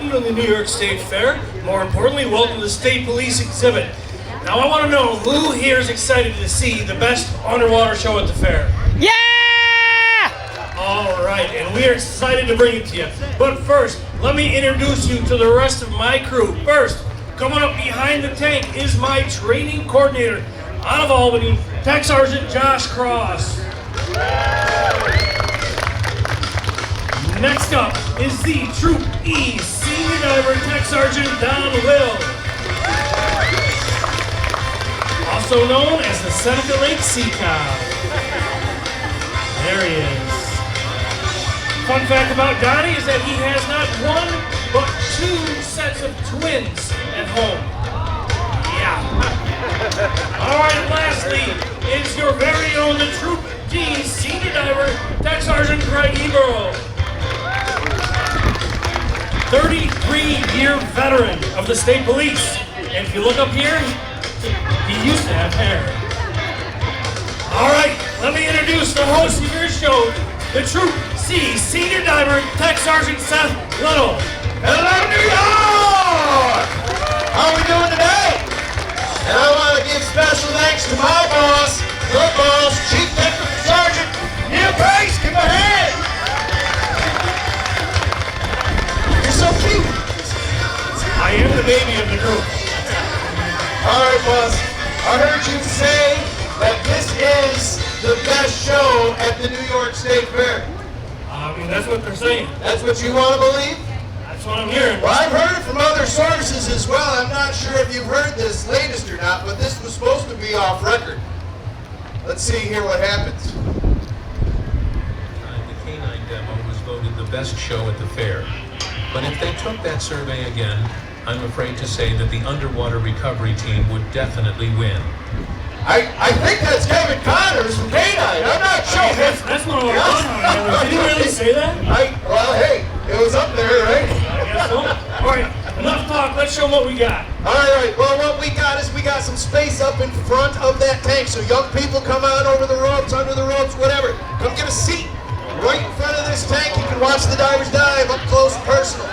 in the New York State Fair. More importantly, welcome to the State Police exhibit. Now I want to know who here is excited to see the best underwater show at the fair? Yeah! All right, and we are excited to bring it to you. But first, let me introduce you to the rest of my crew. First, coming up behind the tank is my training coordinator out of Albany, Tech Sergeant Josh Cross. Next up is the Troop E Senior Diver Tech Sergeant Don Will, also known as the Seneca Lake Sea Cow. There he is. Fun fact about Donnie is that he has not one, but two sets of twins at home. Yeah. All right, lastly is your very own, the Troop D Senior Diver Tech Sergeant Craig Ebro. 33-year veteran of the state police. And if you look up here, he used to have hair. All right, let me introduce the host of your show, the Troop C Senior Diver Tech Sergeant Seth Little. Hello, New York! How are we doing today? And I want to give special thanks to my boss, your boss, Chief Technical Sergeant Neil Price. Give him a hand. You're so cute. I am the baby of the group. All right, boss. I heard you say that this is the best show at the New York State Fair. I mean, that's what they're saying. That's what you want to believe? That's what I'm hearing. Well, I've heard it from other sources as well. I'm not sure if you've heard this latest or not, but this was supposed to be off record. Let's see here what happens. The canine demo was voted the best show at the fair. But if they took that survey again, I'm afraid to say that the underwater recovery team would definitely win. I think that's Kevin Connors from Canine. I'm not sure. That's one of our own. Did he really say that? Well, hey, it was up there, right? I guess so. All right, enough talk. Let's show them what we got. All right. Well, what we got is we got some space up in front of that tank. So young people come on over the ropes, under the ropes, whatever. Come get a seat right in front of this tank. You can watch the divers dive up close and personal.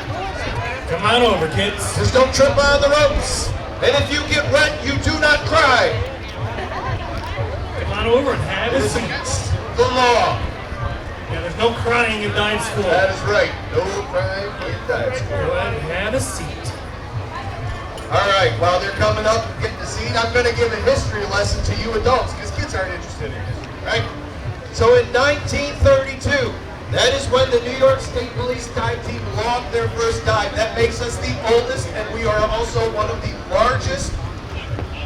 Come on over, kids. Just don't trip on the ropes. And if you get wet, you do not cry. Come on over and have a seat. The law. Yeah, there's no crying in dive school. That is right. No crying in dive school. Go ahead and have a seat. All right, while they're coming up and getting a seat, I'm going to give a history lesson to you adults, because kids aren't interested in history, right? So in 1932, that is when the New York State Police dive team logged their first dive. That makes us the oldest, and we are also one of the largest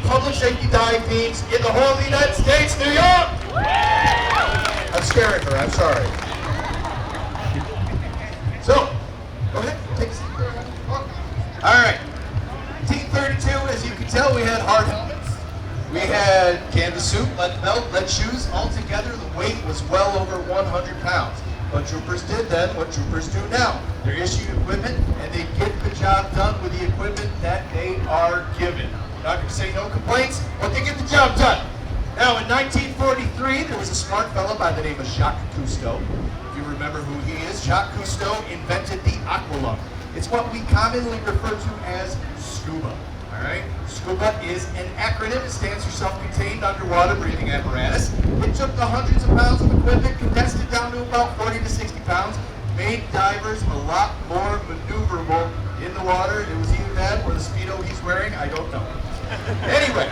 public safety dive teams in the whole of the United States, New York! I'm scaring her, I'm sorry. So, go ahead, take a seat there. All right, 1932, as you can tell, we had hard helmets. We had canvas suit, lead belt, lead shoes. Altogether, the weight was well over 100 pounds. What troopers did then, what troopers do now. They're issued equipment, and they get the job done with the equipment that they are given. I'm not going to say no complaints, but they get the job done. Now, in 1943, there was a smart fellow by the name of Jacques Cousteau. If you remember who he is, Jacques Cousteau invented the aqualung. It's what we commonly refer to as scuba. All right? Scuba is an acronym. It stands for self-contained underwater breathing apparatus. It took the hundreds of pounds of equipment, condensed it down to about 40 to 60 pounds, made divers a lot more maneuverable in the water. It was either that or the Speedo he's wearing. I don't know. Anyway,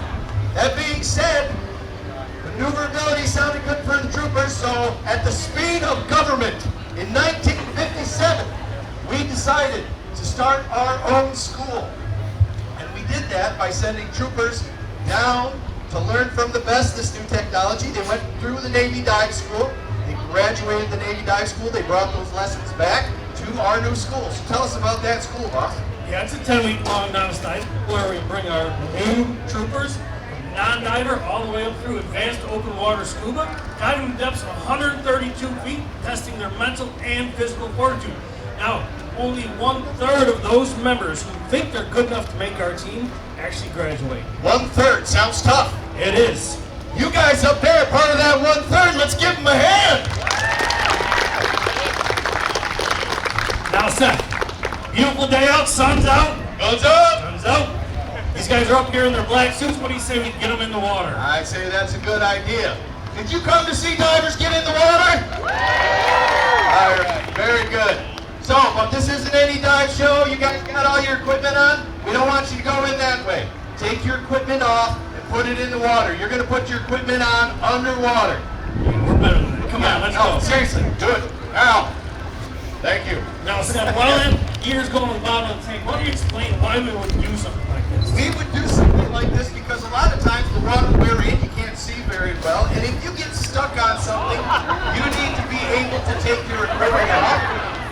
that being said, maneuverability sounded good for the troopers, so at the speed of government in 1957, we decided to start our own school. And we did that by sending troopers down to learn from the best this new technology. They went through the Navy Dive School. They graduated the Navy Dive School. They brought those lessons back to our new school. So tell us about that school, boss. Yeah, it's a 10-week long novice dive where we bring our new troopers, from non-diver all the way up through advanced open water scuba, diving to depths of 132 feet, testing their mental and physical fortitude. Now, only 1/3 of those members who think they're good enough to make our team actually graduate. 1/3 sounds tough. It is. You guys up there are part of that 1/3. Let's give them a hand. Now, Seth, you Beautiful day out, sun's out. Guns up! Sun's out. These guys are up here in their black suits. What do you say we get them in the water? I say that's a good idea. Did you come to see divers get in the water? All right, very good. So, but this isn't any dive show. You guys got all your equipment on? We don't want you to go in that way. Take your equipment off and put it in the water. You're going to put your equipment on underwater. We're better than that. Come on, let's go. Seriously, do it. Now. Thank you. Now, Seth, while that gear's going to the bottom of the tank, why don't you explain why we would do something like this? We would do something like this because a lot of times the water we're in, you can't see very well, and if you get stuck on something, you need to be able to take your equipment off,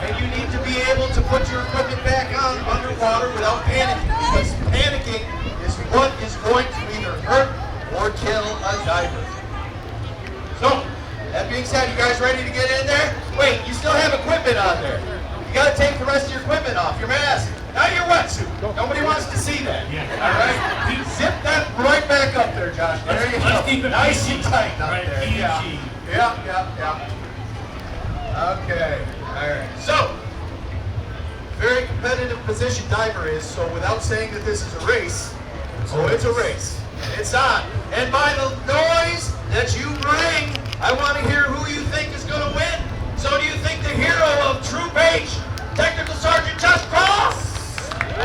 and you need to be able to put your equipment back on underwater without panicking, because panicking is what is going to either hurt or kill a diver. So, that being said, you guys ready to get in there? Wait, you still have equipment on there. You got to take the rest of your equipment off, your mask, not your wetsuit. Nobody wants to see that. Yeah. All right? Zip that right back up there, Josh. There you Let's go. keep it Nice PG. and tight up Right, there. PG. Yeah. Okay. All right. So, very competitive position diver is, so without saying that this is a race, it's a race. It's on. And by the noise that you bring, I want to hear who you think is going to win. So do you think the hero of Troop H, Technical Sergeant Josh Cross? Okay,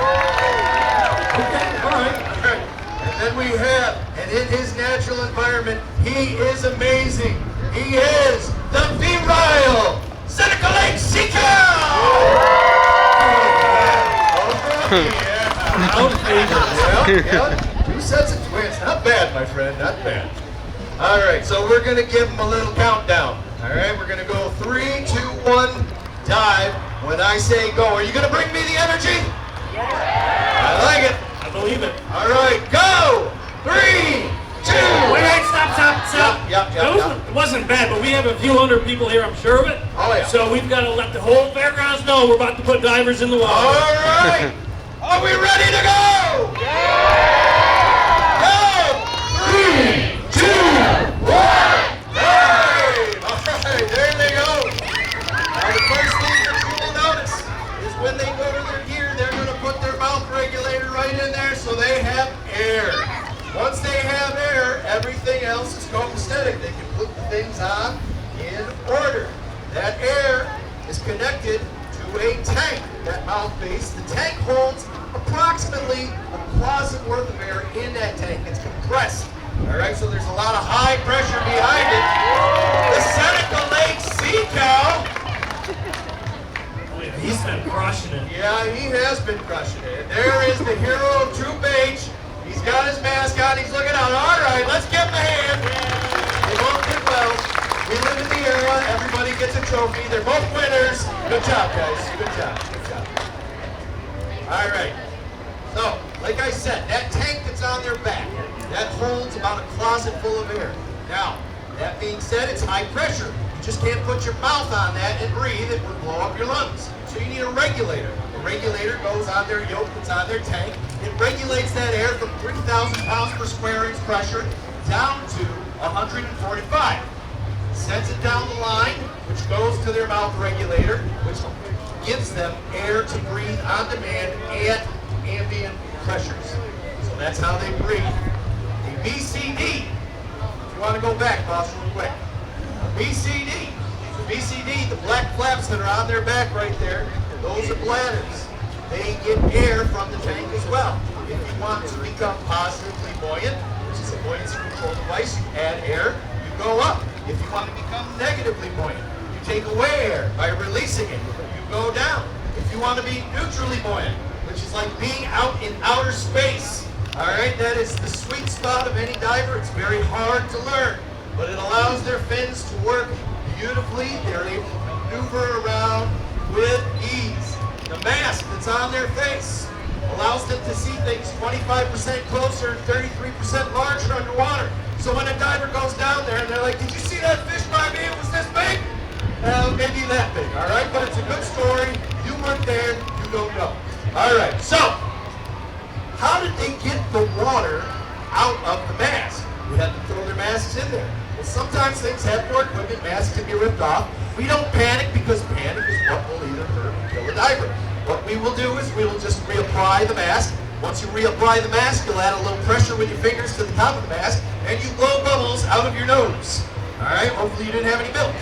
all right. And then we have, and in his natural environment, he is amazing. He is the virile Seneca Lake Sea Cow! Out favor. Yeah. 2 sets of twins. Not bad, my friend, not bad. All right, so we're going to give him a little countdown. All right, we're going to go 3, 2, 1, dive. When I say go, are you going to bring me the energy? Yeah. I like it. I believe it. All right, go! 3, 2, Wait, stop. Yeah. It wasn't bad, but we have a few hundred people here, I'm sure of it. Oh, yeah. So we've got to let the whole fairgrounds know we're about to put divers in the water. All right, are we ready to go? Go! 3, 2, 1, dive! All right, there they go. Now the first thing that you will notice is when they go to their gear, they're going to put their mouth regulator right in there so they have air. Once they have air, everything else is copacetic. They can put the things on in order. That air is connected to a tank, that mouth base. The tank holds approximately a closet worth of air in that tank. It's compressed. All right, so there's a lot of high pressure behind it. The Seneca Lake Sea Cow. Oh, yeah, he's been crushing it. Yeah, he has been crushing it. And there is the hero of Troop H. He's got his mask on. He's looking out. All right, let's give him a hand. They both did well. We live in the era. Everybody gets a trophy. They're both winners. Good job, guys. Good job. All right. So, like I said, that tank that's on their back, that holds about a closet full of air. Now, that being said, it's high pressure. You just can't put your mouth on that and breathe. It would blow up your lungs. So you need a regulator. The regulator goes on their yoke that's on their tank. It regulates that air from 3,000 pounds per square inch pressure down to 145. Sends it down the line, which goes to their mouth regulator, which gives them air to breathe on demand at ambient pressures. So that's how they breathe. A BCD, if you want to go back, boss, real quick. A BCD. So BCD, the black flaps that are on their back right there, those are bladders. They get air from the tank as well. If you want to become positively buoyant, which is a buoyancy control device, you add air, you go up. If you want to become negatively buoyant, you take away air by releasing it, you go down. If you want to be neutrally buoyant, which is like being out in outer space, all right, that is the sweet spot of any diver. It's very hard to learn, but it allows their fins to work beautifully. They're able to maneuver around with ease. The mask that's on their face allows them to see things 25% closer and 33% larger underwater. So when a diver goes down there and they're like, did you see that fish by me? It was this big? Maybe that big, all right? But it's a good story. You weren't there, you don't know. All right, so how did they get the water out of the mask? We had to throw their masks in there. Well, sometimes things have more equipment, masks can be ripped off. We don't panic because panic is what will either hurt or kill a diver. what we will do is we will just reapply the mask. Once you reapply the mask, you'll add a little pressure with your fingers to the top of the mask, and you blow bubbles out of your nose. All right, hopefully you didn't have any milk.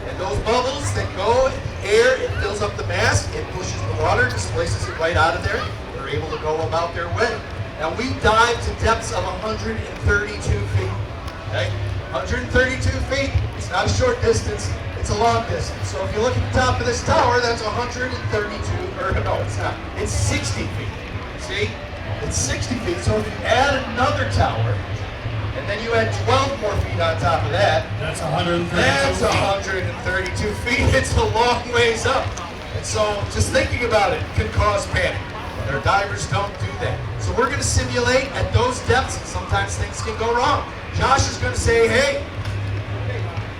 And those bubbles that go in the air, it fills up the mask, it pushes the water, displaces it right out of there. They're able to go about their way. Now we dive to depths of 132 feet. Okay? 132 feet, it's not a short distance, it's a long distance. So if you look at the top of this tower, that's 132, or no, it's not. It's 60 feet. See? It's 60 feet. So if you add another tower, and then you add 12 more feet on top of that, That's 132 that's feet. 132 feet. It's a long ways up. And so just thinking about it can cause panic. Our divers don't do that. So we're going to simulate at those depths, and sometimes things can go wrong. Josh is going to say, hey,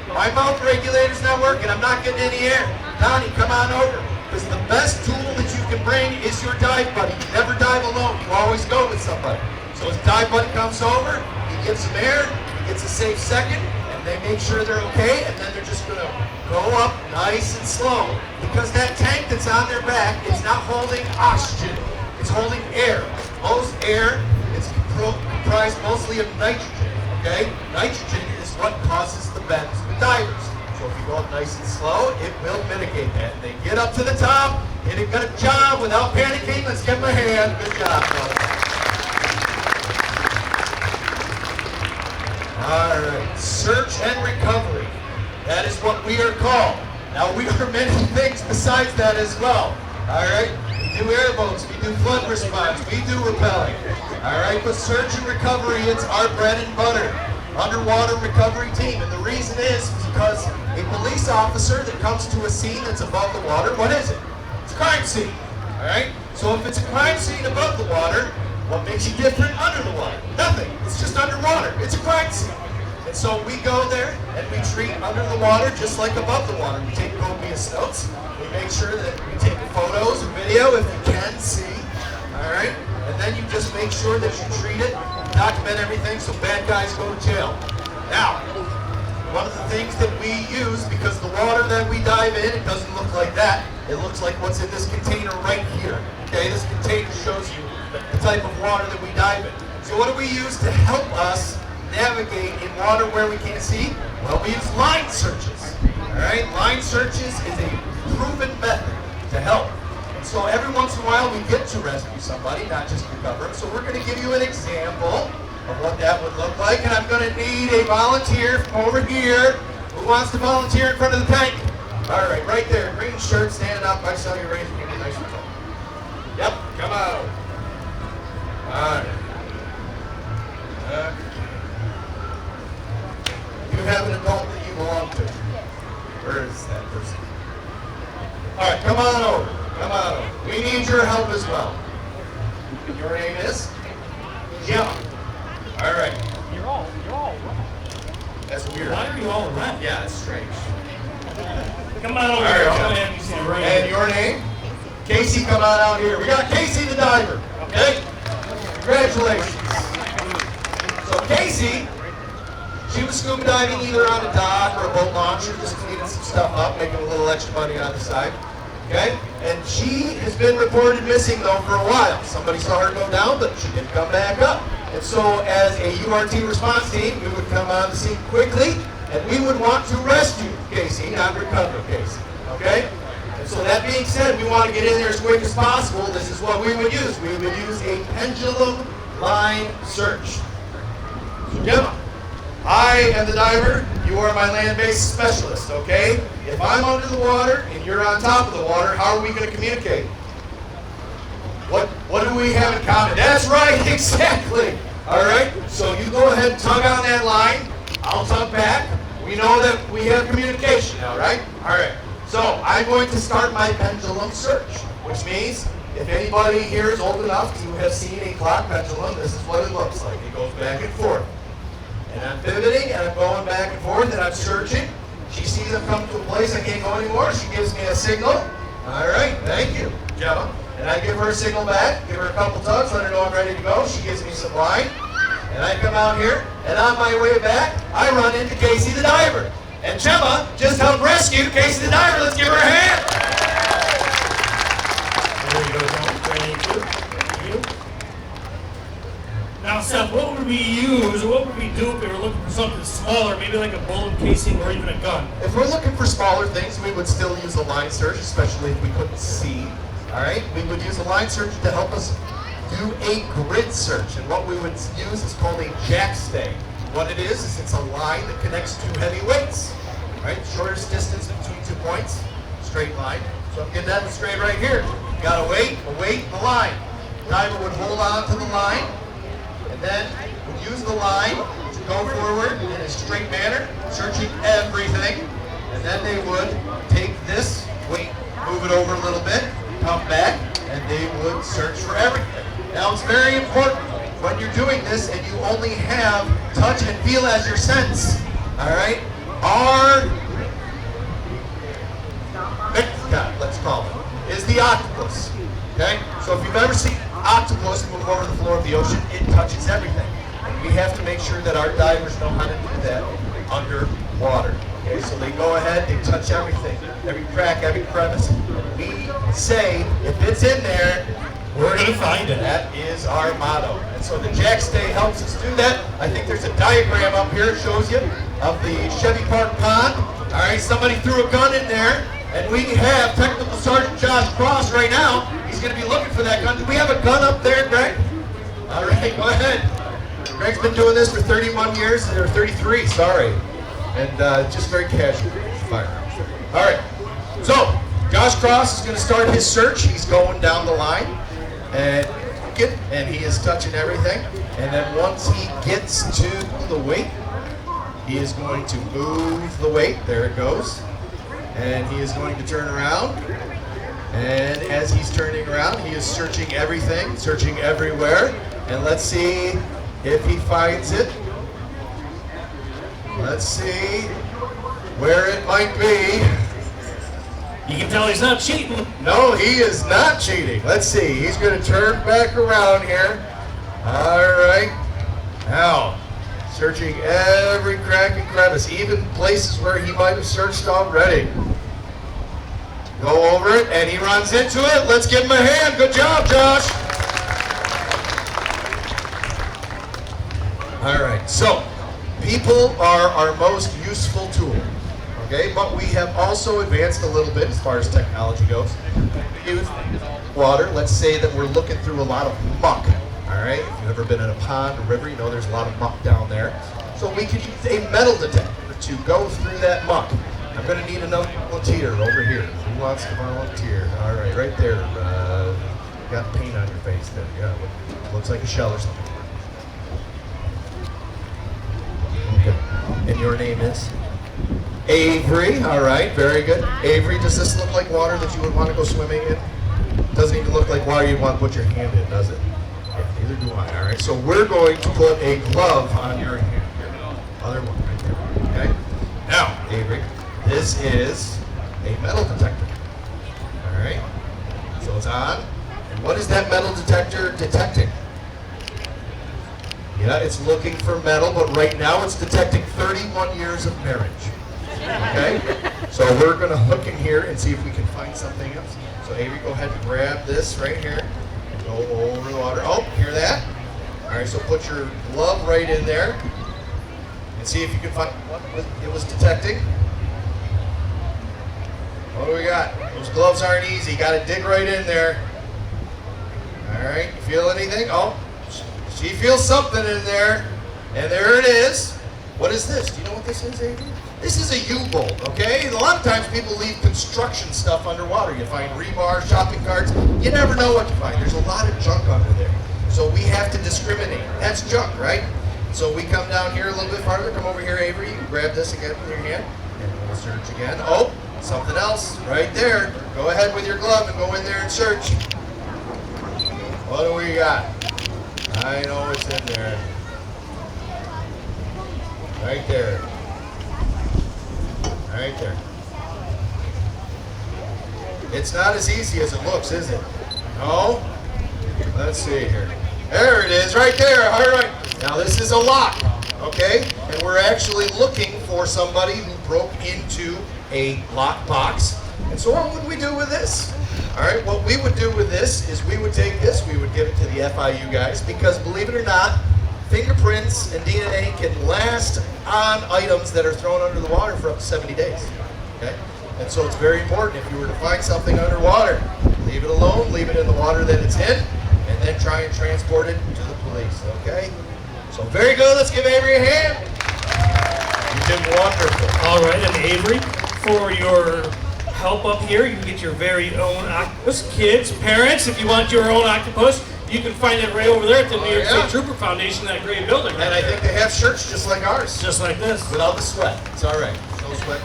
my mouth regulator's not working. I'm not getting any air. Donnie, come on over. Because the best tool that you can bring is your dive buddy. You never dive alone. You always go with somebody. So his dive buddy comes over, he gets some air, he gets a safe second, and they make sure they're okay, and then they're just going to go up nice and slow. Because that tank that's on their back is not holding oxygen. It's holding air. Most air is comprised mostly of nitrogen. Okay? Nitrogen is what causes the bends with divers. So if you go up nice and slow, it will mitigate that. And they get up to the top, and a good job without panicking. Let's give them a hand. Good job, folks. All right, search and recovery. That is what we are called. Now we are many things besides that as well. All right, we do airboats, we do flood response, we do rappelling. All right, but search and recovery, it's our bread and butter. Underwater recovery team, and the reason is because a police officer that comes to a scene that's above the water, what is it? It's a crime scene. All right, so if it's a crime scene above the water, what makes you different under the water? Nothing. It's just underwater. It's a crime scene. And so we go there and we treat under the water just like above the water. We take copious notes. We make sure that we take photos and video if you can see. All right? And then you just make sure that you treat it, document everything so bad guys go to jail. Now, one of the things that we use, because the water that we dive in, it doesn't look like that. It looks like what's in this container right here. Okay? This container shows you the type of water that we dive in. So what do we use to help us navigate in water where we can't see? Well, we use line searches. All right, line searches is a proven method to help. And so every once in a while we get to rescue somebody, not just recover them. So we're going to give you an example of what that would look like, and I'm going to need a volunteer from over here. Who wants to volunteer in front of the tank? All right, right there, green shirt, stand up. I saw you raising your hand. Nice and tall. Yep, come on. All right. You have an adult that you belong to. Where is that person? All right, come on over. Come on over. We need your help as well. Your name is? Jim. All right. You're all wrong. That's weird. Why are you all around? Yeah, it's strange. Come on over All right, here. Jim. I'm gonna have you stand right And here. your name? Casey, come on out here. We got Casey the diver. Okay? Congratulations. So Casey, she was scuba diving either on a dock or a boat launcher, just cleaning some stuff up, making a little extra money on the side. Okay? And she has been reported missing though for a while. Somebody saw her go down, but she didn't come back up. And so as a URT response team, we would come on the scene quickly, and we would want to rescue Casey, not recover Casey. Okay? And so that being said, we want to get in there as quick as possible. This is what we would use. We would use a pendulum line search. So Gemma, I am the diver, you are my land-based specialist, okay? If I'm under the water and you're on top of the water, how are we going to communicate? What do we have in common? That's right, exactly. All right, so you go ahead and tug on that line. I'll tug back. We know that we have communication now, right? All right, so I'm going to start my pendulum search, which means if anybody here is old enough to have seen a clock pendulum, this is what it looks like. It goes back and forth. And I'm pivoting, and I'm going back and forth, and I'm searching. She sees I'm coming to a place I can't go anymore. She gives me a signal. All right, thank you, Gemma. And I give her a signal back, give her a couple tugs, let her know I'm ready to go. She gives me some line. And I come out here, and on my way back, I run into Casey the diver. And Gemma just helped rescue Casey the diver. Let's give her a hand. Now, Seth, what would we use, or what would we do if we were looking for something smaller, maybe like a bullet casing or even a gun? If we're looking for smaller things, we would still use a line search, especially if we couldn't see. All right, we would use a line search to help us do a grid search, and what we would use is called a jackstay. What it is it's a line that connects two heavy weights. Right, shortest distance between 2 points, straight line. So I'm getting that straight right here. You got a weight, and a line. Diver would hold on to the line, and then would use the line to go forward in a straight manner, searching everything. And then they would take this weight, move it over a little bit, come back, and they would search for everything. Now it's very important when you're doing this and you only have touch and feel as your sense. All right? Our mascot, let's call it, is the octopus. Okay? So if you've ever seen an octopus move over the floor of the ocean, it touches everything. And we have to make sure that our divers know how to do that underwater. Okay? So they go ahead, they touch everything, every crack, every crevice. We say, if it's in there, we're going to find it. That is our motto. And so the jackstay helps us do that. I think there's a diagram up here that shows you of the Chevy Park Pond. All right, somebody threw a gun in there, and we have Technical Sergeant Josh Cross right now. He's going to be looking for that gun. Do we have a gun up there, Greg? All right, go ahead. Greg's been doing this for 31 years, or 33, sorry. And just very casual firearms. All right, so Josh Cross is going to start his search. He's going down the line, and he is touching everything. And then once he gets to the weight, he is going to move the weight. There it goes. And he is going to turn around. And as he's turning around, he is searching everything, searching everywhere. And let's see if he finds it. Let's see where it might be. You can tell he's not cheating. No, he is not cheating. Let's see. He's going to turn back around here. All right. Now, searching every crack and crevice, even places where he might have searched already. Go over it, and he runs into it. Let's give him a hand. Good job, Josh. All right. So, people are our most useful tool. Okay, but we have also advanced a little bit as far as technology goes. We use water. Let's say that we're looking through a lot of muck. All right, if you've ever been in a pond or river, you know there's a lot of muck down there. So we could use a metal detector to go through that muck. I'm going to need another volunteer over here. Who wants to volunteer? All right, right there. You got paint on your face there. Yeah, looks like a shell or something. Okay. And your name is? Avery, all right, very good. Avery, does this look like water that you would want to go swimming in? Doesn't even look like water you'd want to put your hand in, does it? Yeah, neither do I, all right. So we're going to put a glove on your hand. Other one right there, okay? Now, Avery, this is a metal detector, all right? So it's on. And what is that metal detector detecting? Yeah, it's looking for metal, but right now it's detecting 31 years of marriage. Okay, so we're going to hook in here and see if we can find something else. So Avery, go ahead and grab this right here and go over the water. Oh, hear that? All right, so put your glove right in there and see if you can find what it was detecting. What do we got? Those gloves aren't easy. Got to dig right in there. All right, you feel anything? Oh, she feels something in there, and there it is. What is this? Do you know what this is, Avery? This is a U-bolt, okay? A lot of times people leave construction stuff underwater. You find rebar, shopping carts. You never know what to find. There's a lot of junk under there. So we have to discriminate. That's junk, right? So we come down here a little bit farther. Come over here, Avery. You can grab this again with your hand. And we'll search again. Oh, something else right there. Go ahead with your glove and go in there and search. What do we got? I know it's in there. Right there. Right there. It's not as easy as it looks, is it? No? Let's see here. There it is, right there. All right. Now this is a lock, okay? And we're actually looking for somebody who broke into a lock box. And so what would we do with this? All right, what we would do with this is we would take this, we would give it to the FIU guys, because believe it or not, fingerprints and DNA can last on items that are thrown under the water for up to 70 days. Okay? And so it's very important if you were to find something underwater, leave it alone, leave it in the water that it's in, and then try and transport it to the police. Okay? So very good. Let's give Avery a hand. You did wonderful. All right, and Avery, for your help up here, you can get your very own octopus. Kids, parents, if you want your own octopus, you can find it right over there at the New York State Trooper Foundation, that gray building. And I think they have shirts just like ours. Just like this. Without the sweat. It's all right. No sweat.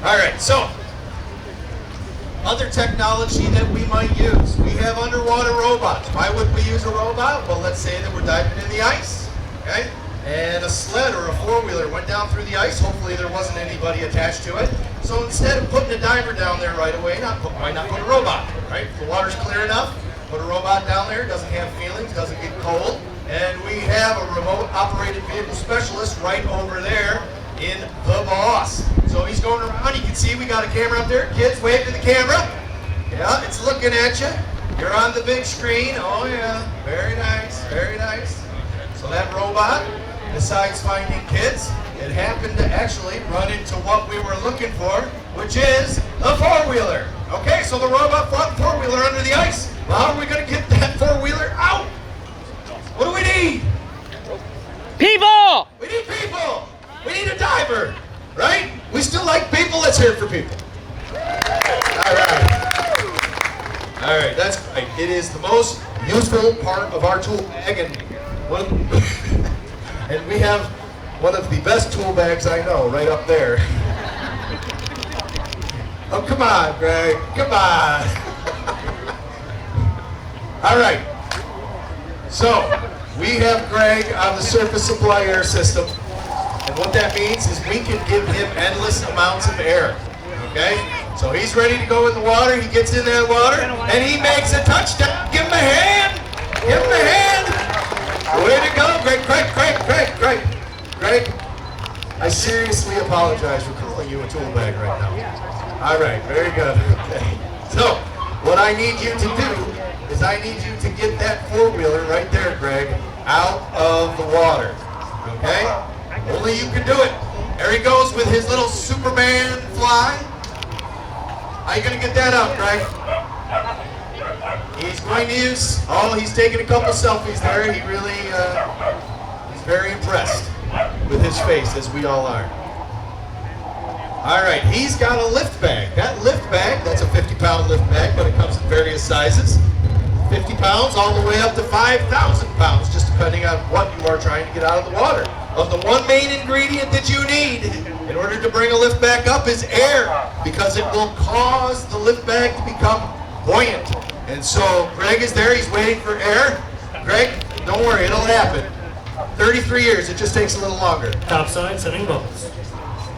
All right, so other technology that we might use. We have underwater robots. Why would we use a robot? Well, let's say that we're diving in the ice, okay? And a sled or a four-wheeler went down through the ice. Hopefully there wasn't anybody attached to it. So instead of putting a diver down there right away, why not put a robot, right? If the water's clear enough, put a robot down there, doesn't have feelings, doesn't get cold. And we have a remote operated vehicle specialist right over there in the boss. So he's going around, you can see we got a camera up there. Kids, wave to the camera. Yeah, it's looking at you. You're on the big screen. Oh yeah, very nice, very nice. So that robot, besides finding kids, it happened to actually run into what we were looking for, which is a four-wheeler. Okay, so the robot fought the four-wheeler under the ice. Well, how are we going to get that four-wheeler out? What do we need? People! We need people. We need a diver, right? We still like people. Let's hear it for people. All right. All right, that's right. It is the most useful part of our tool bag, and we have one of the best tool bags I know right up there. Oh, come on, Greg. Come on. All right. So, we have Greg on the surface supply air system. And what that means is we can give him endless amounts of air. Okay? So he's ready to go in the water. He gets in that water and he makes a touchdown. Give him a hand. Give him a hand. Way to go, Greg. Greg, I seriously apologize for calling you a tool bag right now. All right, very good. Okay. So, what I need you to do is I need you to get that four-wheeler right there, Greg, out of the water. Okay? Only you can do it. There he goes with his little Superman fly. How you gonna get that out, Greg? He's going to use, he's taking a couple selfies there. He really, he's very impressed with his face, as we all are. All right, he's got a lift bag. That lift bag, that's a 50-pound lift bag, but it comes in various sizes. 50 pounds all the way up to 5,000 pounds, just depending on what you are trying to get out of the water. But the one main ingredient that you need in order to bring a lift bag up is air, because it will cause the lift bag to become buoyant. And so Greg is there, he's waiting for air. Greg, don't worry, it'll happen. 33 years, it just takes a little longer. Topside, setting bubbles.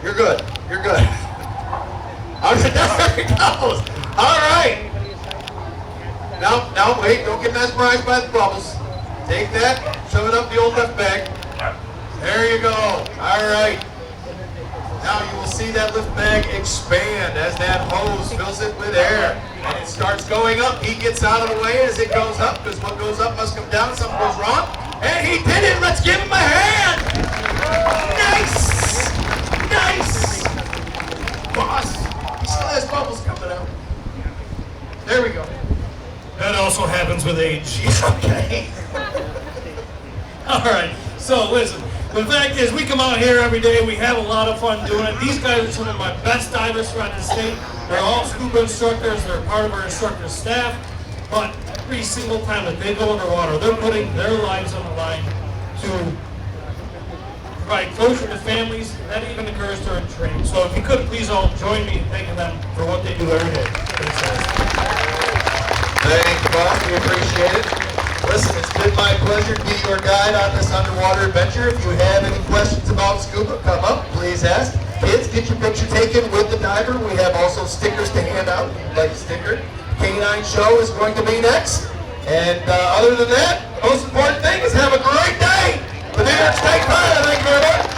You're good, you're good. All right, there it goes. All right. Now, wait, don't get mesmerized by the bubbles. Take that, shove it up the old lift bag. There you go. All right. Now you will see that lift bag expand as that hose fills it with air. And it starts going up. He gets out of the way as it goes up, because what goes up must come down. Something goes wrong. And he did it. Let's give him a hand. Nice. Nice. Boss, he still has bubbles coming out. There we go. That also happens with age. Okay. All right, so listen, the fact is we come out here every day, we have a lot of fun doing it. These guys are some of my best divers throughout the state. They're all scuba instructors, they're part of our instructor staff, but every single time that they go underwater, they're putting their lives on the line to provide closure to families. That even occurs during training. So if you could, please all join me in thanking them for what they do every day. Thanks, guys. Thank you, boss. We appreciate it. Listen, it's been my pleasure to be your guide on this underwater adventure. If you have any questions about scuba, come up, please ask. Kids, get your picture taken with the diver. We have also stickers to hand out if you'd like a sticker. K9 show is going to be next. And other than that, the most important thing is have a great day. The New York State Fire. Thank you very much.